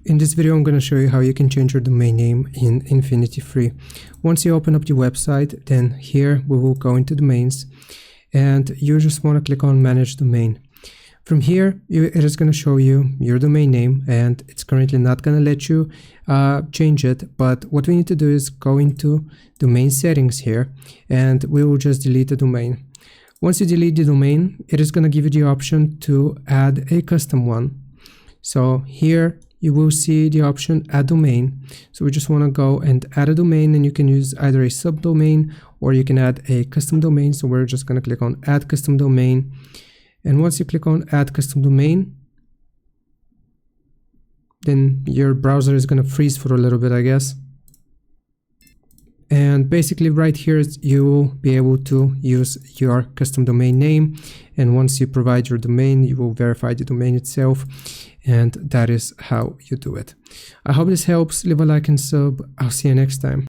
In this video, I'm going to show you how you can change your domain name in InfinityFree. Once you open up the website, then here we will go into domains and you just want to click on manage domain. From here, it is going to show you your domain name and it's currently not going to let you change it. But what we need to do is go into domain settings here and we will just delete the domain. Once you delete the domain, it is going to give you the option to add a custom one. So here you will see the option add domain. So we just want to go and add a domain, and you can use either a subdomain or you can add a custom domain. So we're just going to click on add custom domain. And once you click on add custom domain, then your browser is going to freeze for a little bit, I guess. And basically right here you will be able to use your custom domain name, and once you provide your domain you will verify the domain itself, and that is how you do it. I hope this helps. Leave a like and sub. I'll see you next time.